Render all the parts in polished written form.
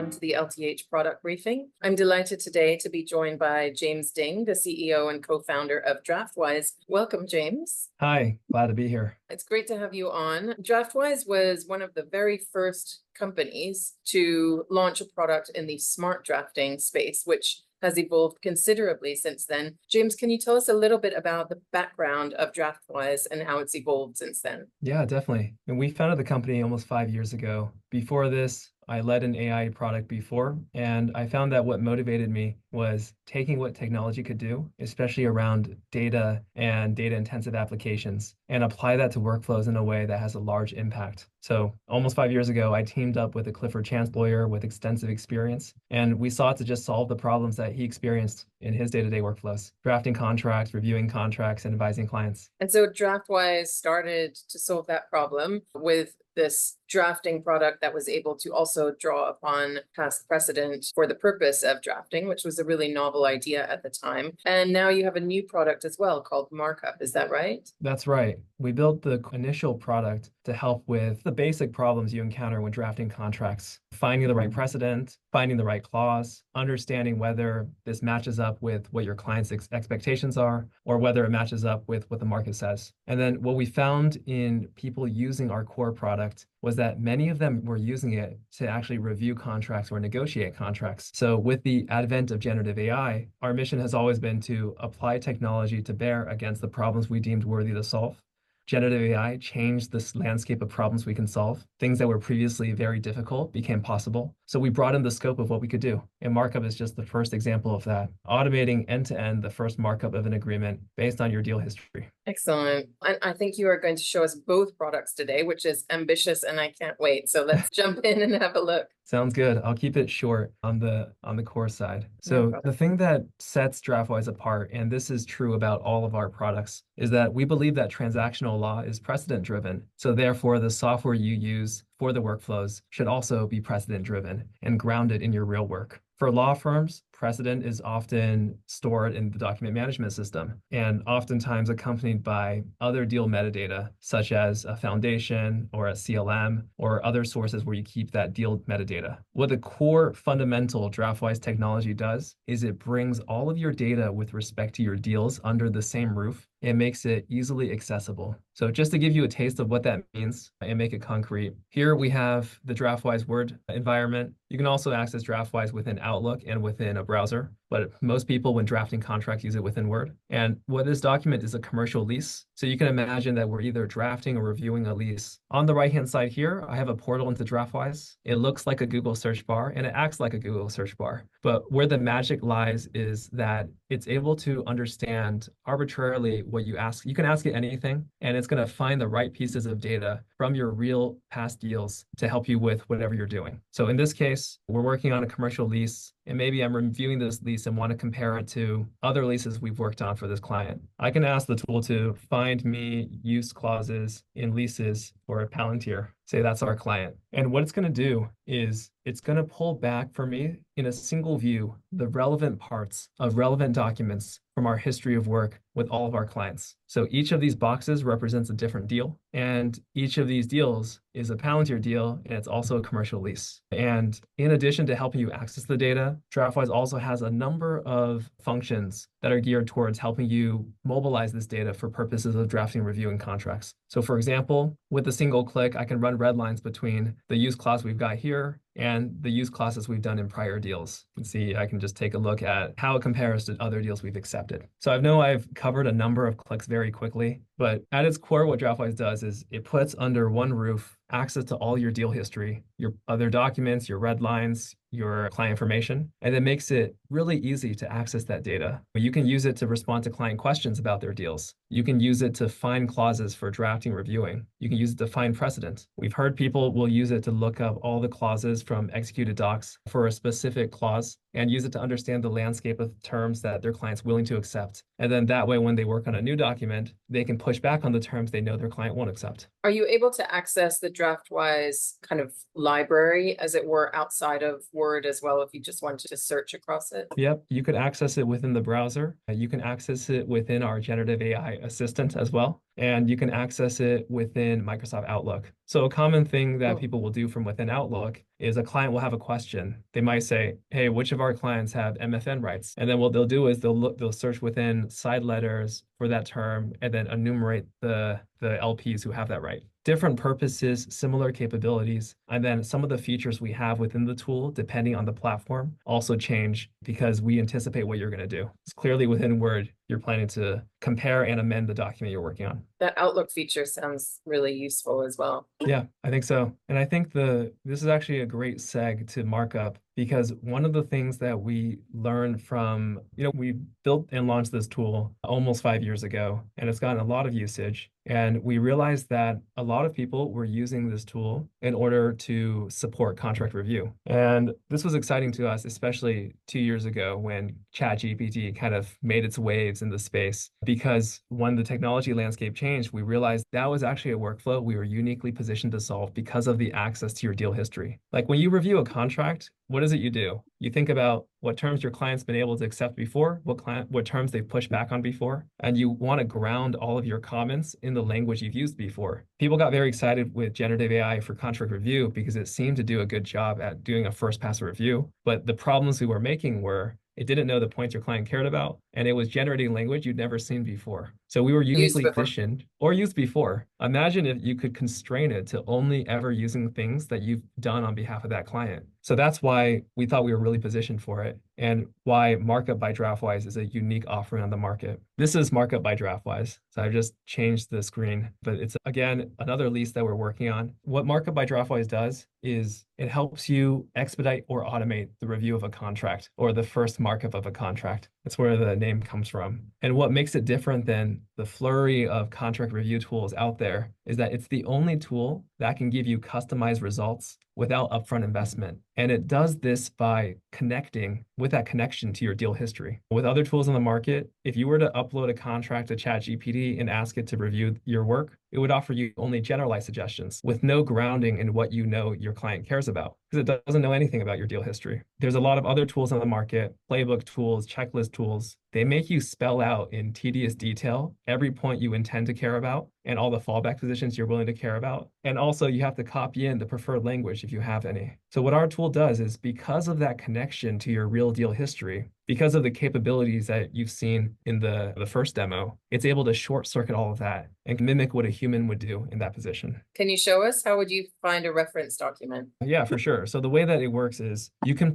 welcome to the LTH product briefing. I'm delighted today to be joined by James Ding, the CEO and co-founder of Draftwise. Welcome, James. Hi, glad to be here. It's great to have you on. Draftwise was one of the very first companies to launch a product in the smart drafting space, which has evolved considerably since then. James, can you tell us a little bit about the background of Draftwise and how it's evolved since then? Yeah, definitely. And we founded the company almost 5 years ago. Before this, I led an AI product before, and I found that what motivated me was taking what technology could do, especially around data and data-intensive applications, and apply that to workflows in a way that has a large impact. So almost 5 years ago, I teamed up with a Clifford Chance lawyer with extensive experience, and we sought to just solve the problems that he experienced in his day-to-day workflows, drafting contracts, reviewing contracts, and advising clients. And so Draftwise started to solve that problem with this drafting product that was able to also draw upon past precedent for the purpose of drafting, which was a really novel idea at the time. And now you have a new product as well called Markup. Is that right? That's right. We built the initial product to help with the basic problems you encounter when drafting contracts, finding the right precedent, finding the right clause, understanding whether this matches up with what your client's expectations are, or whether it matches up with what the market says. And then what we found in people using our core product was that many of them were using it to actually review contracts or negotiate contracts. So with the advent of generative AI, our mission has always been to apply technology to bear against the problems we deemed worthy to solve. Generative AI changed this landscape of problems we can solve. Things that were previously very difficult became possible. So we broadened the scope of what we could do. And markup is just the first example of that. Automating end-to-end the first markup of an agreement based on your deal history. Excellent. I think you are going to show us both products today, which is ambitious and I can't wait. So let's jump in and have a look. Sounds good. I'll keep it short on the core side. So the thing that sets Draftwise apart, and this is true about all of our products, is that we believe that transactional law is precedent driven. So therefore, the software you use for the workflows should also be precedent driven and grounded in your real work. For law firms, precedent is often stored in the document management system and oftentimes accompanied by other deal metadata, such as a foundation or a CLM or other sources where you keep that deal metadata. What the core fundamental Draftwise technology does is it brings all of your data with respect to your deals under the same roof and makes it easily accessible. So just to give you a taste of what that means and make it concrete, here we have the Draftwise Word environment. You can also access Draftwise within Outlook and within a browser, but most people when drafting contracts use it within Word. And what this document is a commercial lease. So you can imagine that we're either drafting or reviewing a lease. On the right-hand side here, I have a portal into Draftwise. It looks like a Google search bar and it acts like a Google search bar. But where the magic lies is that it's able to understand arbitrarily what you ask. You can ask it anything, and it's going to find the right pieces of data from your real past deals to help you with whatever you're doing. So in this case, we're working on a commercial lease, and maybe I'm reviewing this lease and want to compare it to other leases we've worked on for this client. I can ask the tool to find me use clauses in leases for Palantir. Say that's our client. And what it's going to do is it's going to pull back for me in a single view the relevant parts of relevant documents from our history of work with all of our clients. So each of these boxes represents a different deal, and each of these deals is a Palantir deal, and it's also a commercial lease. And in addition to helping you access the data, Draftwise also has a number of functions that are geared towards helping you mobilize this data for purposes of drafting, reviewing contracts. So for example, with a single click, I can run red lines between the use clause we've got here and the use clauses we've done in prior deals. You can see I can just take a look at how it compares to other deals we've accepted. So I know I've covered a number of clicks very quickly, but at its core, what Draftwise does is it puts under one roof access to all your deal history, your other documents, your red lines, your client information, and it makes it really easy to access that data. You can use it to respond to client questions about their deals. You can use it to find clauses for drafting, reviewing. You can use it to find precedent. We've heard people will use it to look up all the clauses from executed docs for a specific clause and use it to understand the landscape of terms that their client's willing to accept. And then that way, when they work on a new document, they can push back on the terms they know their client won't accept. Are you able to access the Draftwise kind of library, as it were, outside of Word as well, if you just wanted to search across it? Yep, you could access it within the browser. You can access it within our generative AI assistant as well. and you can access it within Microsoft Outlook. So a common thing that Cool. people will do from within Outlook is a client will have a question. They might say, hey, which of our clients have MFN rights? And then what they'll do is they'll search within side letters for that term and then enumerate the LPs who have that right. Different purposes, similar capabilities, and then some of the features we have within the tool, depending on the platform, also change because we anticipate what you're going to do. It's clearly within Word, you're planning to compare and amend the document you're working on. That Outlook feature sounds really useful as well. Yeah, I think so. And I think this is actually a great seg to markup because one of the things that we learned from, we built and launched this tool almost 5 years ago, and it's gotten a lot of usage. And we realized that a lot of people were using this tool in order to support contract review. And this was exciting to us, especially 2 years ago when ChatGPT kind of made its waves in the space. Because when the technology landscape changed, we realized that was actually a workflow we were uniquely positioned to solve because of the access to your deal history. Like when you review a contract, what is it you do? You think about what terms your client's been able to accept before, what terms they've pushed back on before, and you want to ground all of your comments in the language you've used before. People got very excited with generative AI for contract review because it seemed to do a good job at doing a first pass review. But the problems we were making were it didn't know the points your client cared about, and it was generating language you'd never seen before. So we were Used uniquely before. positioned or used before. Imagine if you could constrain it to only ever using things that you've done on behalf of that client. So that's why we thought we were really positioned for it and why Markup by Draftwise is a unique offering on the market. This is Markup by Draftwise. So I've just changed the screen, but it's again, another lease that we're working on. What Markup by Draftwise does is it helps you expedite or automate the review of a contract or the first markup of a contract. That's where the name comes from. And what makes it different than the flurry of contract review tools out there is that it's the only tool that can give you customized results without upfront investment. And it does this by connecting with that connection to your deal history. With other tools on the market, if you were to upload a contract to ChatGPT and ask it to review your work, it would offer you only generalized suggestions with no grounding in what you know your client cares about because it doesn't know anything about your deal history. There's a lot of other tools on the market, playbook tools, checklist tools. They make you spell out in tedious detail every point you intend to care about and all the fallback positions you're willing to care about. And also you have to copy in the preferred language if you have any. So what our tool does is because of that connection to your real deal history, because of the capabilities that you've seen in the first demo, it's able to short circuit all of that and mimic what a human would do in that position. Can you show us how would you find a reference document? Yeah, for sure. So the way that it works is you can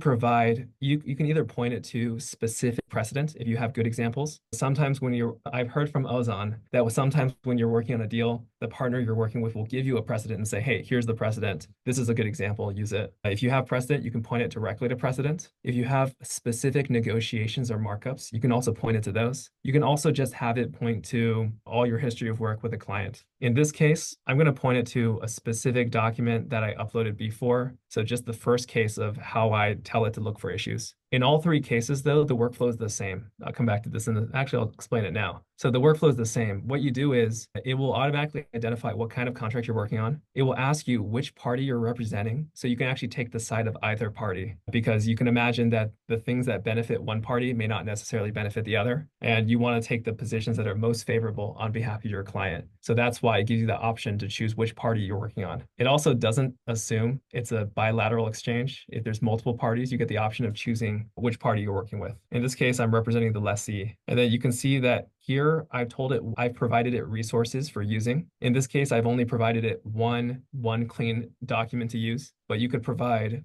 either point it to specific precedent if you have good examples. Sometimes I've heard from Ozan that sometimes when you're working on a deal, the partner you're working with will give you a precedent and say, hey, here's the precedent. This is a good example, use it. If you have precedent, you can point it directly to precedent. If you have specific negotiations or markups, you can also point it to those. You can also just have it point to all your history of work with a client. In this case, I'm going to point it to a specific document that I uploaded before. So just the first case of how I tell it to look for issues. In all three cases, though, the workflow is the same. I'll come back to this actually, I'll explain it now. So the workflow is the same. What you do is it will automatically identify what kind of contract you're working on. It will ask you which party you're representing. So you can actually take the side of either party because you can imagine that the things that benefit one party may not necessarily benefit the other. And you want to take the positions that are most favorable on behalf of your client. So that's why it gives you the option to choose which party you're working on. It also doesn't assume it's a bilateral exchange. If there's multiple parties, you get the option of choosing which party you're working with. In this case, I'm representing the lessee. And then you can see that here, I've provided it resources for using. In this case, I've only provided it one clean document to use, but you could provide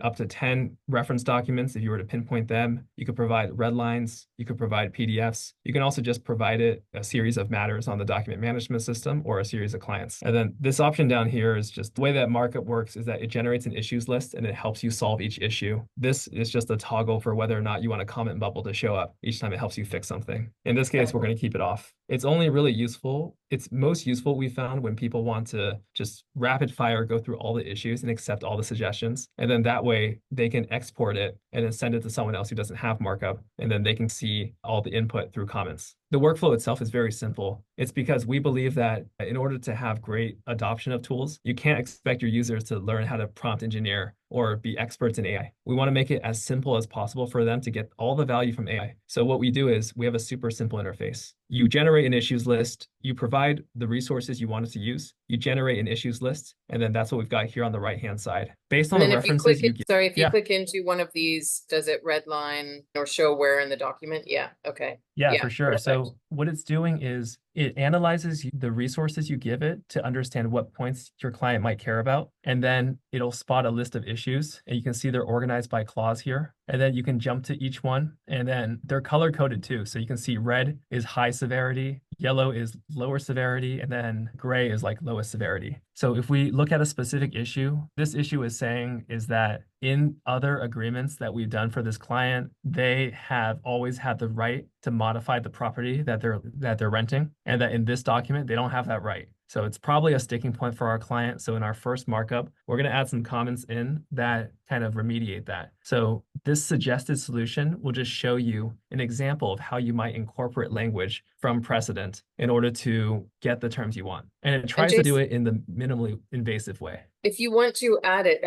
up to 10 reference documents if you were to pinpoint them. You could provide red lines. You could provide PDFs. You can also just provide it a series of matters on the document management system or a series of clients. And then this option down here is just the way that markup works is that it generates an issues list and it helps you solve each issue. This is just a toggle for whether or not you want a comment bubble to show up each time it helps you fix something. In this case, we're going to keep it off. It's only really useful. It's most useful we found when people want to just rapid fire go through all the issues and accept all the suggestions. And then that way they can export it and then send it to someone else who doesn't have markup. And then they can see all the input through comments. The workflow itself is very simple. It's because we believe that in order to have great adoption of tools, you can't expect your users to learn how to prompt engineer or be experts in AI. We want to make it as simple as possible for them to get all the value from AI. So what we do is we have a super simple interface. You generate an issues list, you provide provide the resources you wanted to use, you generate an issues list, and then that's what we've got here on the right-hand side. Based on And the then if you references click you it, get, sorry, if you yeah, click into one of these, does it redline or show where in the document? Yeah, okay. yeah, Yeah, for sure. perfect. So what it's doing is it analyzes the resources you give it to understand what points your client might care about. And then it'll spot a list of issues. And you can see they're organized by clause here. And then you can jump to each one. And then they're color coded too. So you can see red is high severity, yellow is lower severity, and then gray is like lowest severity. So if we look at a specific issue, this issue is saying is that in other agreements that we've done for this client, they have always had the right to modify the property that they're renting, and that in this document they don't have that right. So it's probably a sticking point for our client. So in our first markup, we're going to add some comments in that kind of remediate that. So this suggested solution will just show you an example of how you might incorporate language from precedent in order to get the terms you want. And it And tries to do Jason, it in the minimally invasive way. if you want to add it,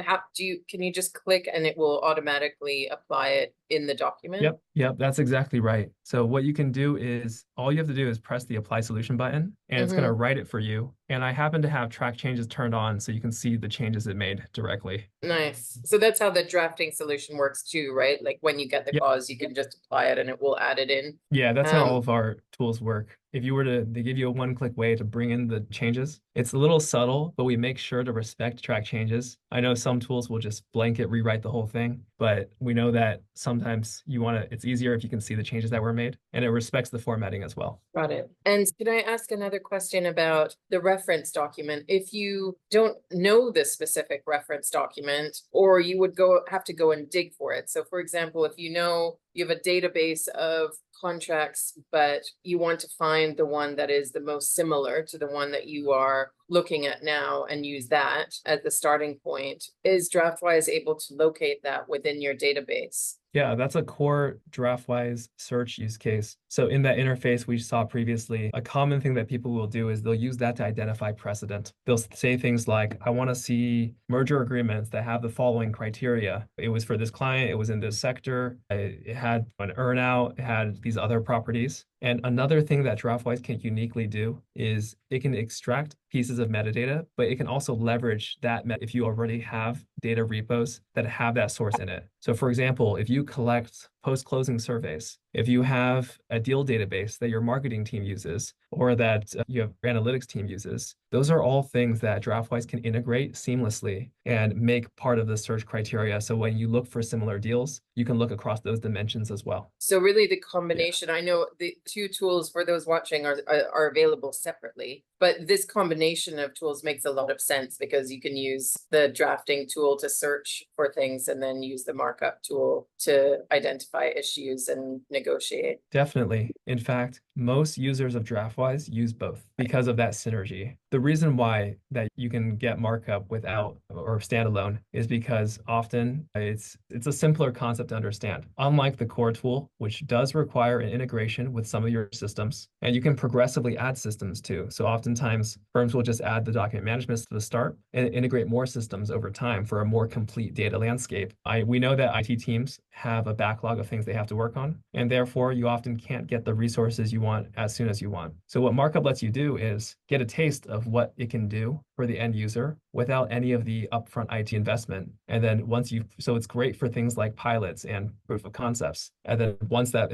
can you just click and it will automatically apply it in the document? Yep, that's exactly right. So what you can do is all you have to do is press the apply solution button and it's going to write it for you. And I happen to have track changes turned on so you can see the changes it made directly. Nice. So that's how the drafting solution works too, right? Like when you get the Yep. clause, you can just apply it and it will add it in. Yeah, that's how all Um, of our tools work. If you were to, they give you a one-click way to bring in the changes. It's a little subtle, but we make sure to respect track changes. I know some tools will just blanket rewrite the whole thing, but we know that sometimes you want to, it's easier if you can see the changes that were made, and it respects the formatting as well. Got it. And can I ask another question about the reference document? If you don't know the specific reference document, or you would have to go and dig for it. So for example, if you know you have a database of contracts, but you want to find the one that is the most similar to the one that you are looking at now and use that as the starting point, is Draftwise able to locate that within your database? Yeah, that's a core Draftwise search use case. So in that interface we saw previously, a common thing that people will do is they'll use that to identify precedent. They'll say things like, I want to see merger agreements that have the following criteria. It was for this client, it was in this sector, it had an earnout, it had these other properties. And another thing that Draftwise can uniquely do is it can extract pieces of metadata, but it can also leverage that if you already have data repos that have that source in it. So for example, if you collect post-closing surveys, if you have a deal database that your marketing team uses or that your analytics team uses, those are all things that Draftwise can integrate seamlessly and make part of the search criteria. So when you look for similar deals, you can look across those dimensions as well. So really the combination, I know the two tools for those watching are available separately, but this combination of tools makes a lot of sense because you can use the drafting tool to search for things and then use the markup tool to identify issues and negotiate. Definitely. In fact, most users of Draftwise use both because of that synergy. The reason why that you can get markup without or standalone is because often it's a simpler concept to understand. Unlike the core tool, which does require an integration with some of your systems, and you can progressively add systems too. So oftentimes firms will just add the document management to the start and integrate more systems over time for a more complete data landscape. We know that IT teams have a backlog of things they have to work on, and therefore you often can't get the resources you want as soon as you want. So what markup lets you do is get a taste of what it can do for the end user without any of the upfront IT investment. And then so it's great for things like pilots and proof of concepts. And then once that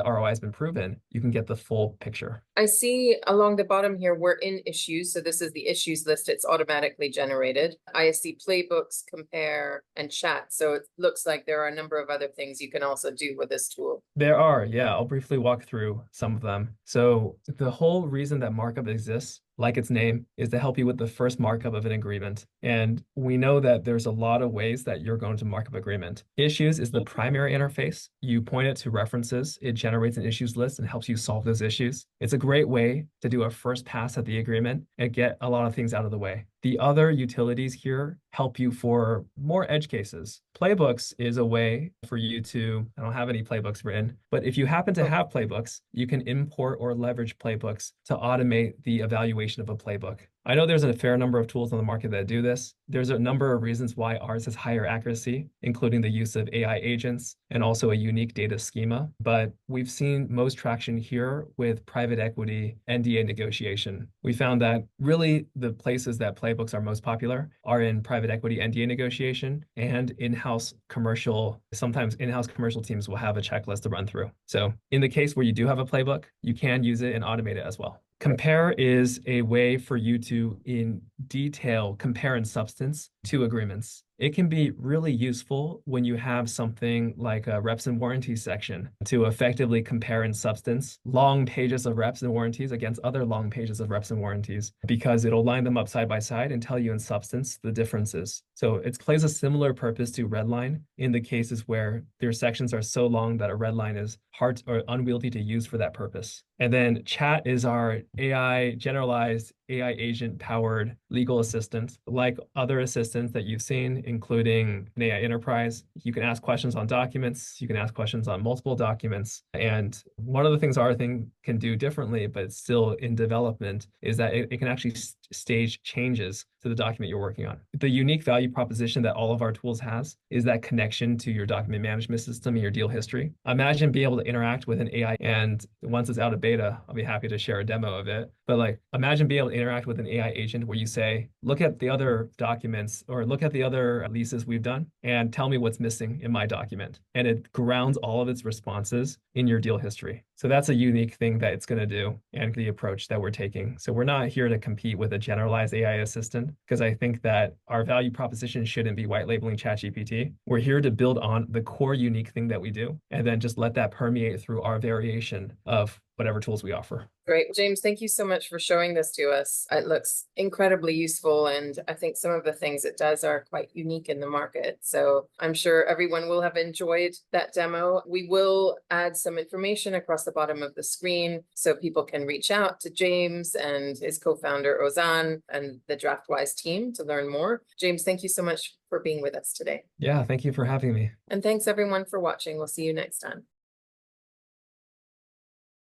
ROI has been proven, you can get the full picture. I see along the bottom here, we're in issues. So this is the issues list. It's automatically generated. I see playbooks, compare, and chat. So it looks like there are a number of other things you can also do with this tool. There are, yeah. I'll briefly walk through some of them. So the whole reason that markup exists, like its name, is to help you with the first markup of an agreement. And we know that there's a lot of ways that you're going to markup agreement. Issues is the primary interface. You point it to references, it generates an issues list and helps you solve those issues. It's a great way to do a first pass at the agreement and get a lot of things out of the way. The other utilities here help you for more edge cases. Playbooks is a way for you to, I don't have any playbooks written, information. But if you happen to have playbooks, you can import or leverage playbooks to automate the evaluation of a playbook. I know there's a fair number of tools on the market that do this. There's a number of reasons why ours has higher accuracy, including the use of AI agents and also a unique data schema. But we've seen most traction here with private equity NDA negotiation. We found that really the places that playbooks are most popular are in private equity NDA negotiation and in-house commercial. Sometimes in-house commercial teams will have a checklist to run through. So in the case where you do have a playbook, you can use it and automate it as well. Compare is a way for you to, in detail, compare in substance two agreements. It can be really useful when you have something like a reps and warranties section to effectively compare in substance long pages of reps and warranties against other long pages of reps and warranties, because it'll line them up side by side and tell you in substance the differences. So it plays a similar purpose to redline in the cases where their sections are so long that a redline is hard or unwieldy to use for that purpose. And then chat is our AI, generalized AI agent powered legal assistant. Like other assistants that you've seen, including an AI enterprise, you can ask questions on documents, you can ask questions on multiple documents. And one of the things our thing can do differently, but it's still in development, is that it can actually stage changes to the document you're working on. The unique value proposition that all of our tools has is that connection to your document management system and your deal history. Imagine being able to interact with an AI, and once it's out of beta, I'll be happy to share a demo of it. But like, imagine being able to interact with an AI agent where you say, look at the other documents or look at the other leases we've done and tell me what's missing in my document. And it grounds all of its responses in your deal history. So that's a unique thing that it's going to do, and the approach that we're taking. So we're not here to compete with a generalized AI assistant, because I think that our value proposition shouldn't be white labeling ChatGPT. We're here to build on the core unique thing that we do, and then just let that permeate through our variation of whatever tools we offer. Great. James, thank you so much for showing this to us. It looks incredibly useful, and I think some of the things it does are quite unique in the market. So I'm sure everyone will have enjoyed that demo. We will add some information across the bottom of the screen so people can reach out to James and his co-founder Ozan and the Draftwise team to learn more. James, thank you so much for being with us today. Yeah, thank you for having me. And thanks everyone for watching. We'll see you next time.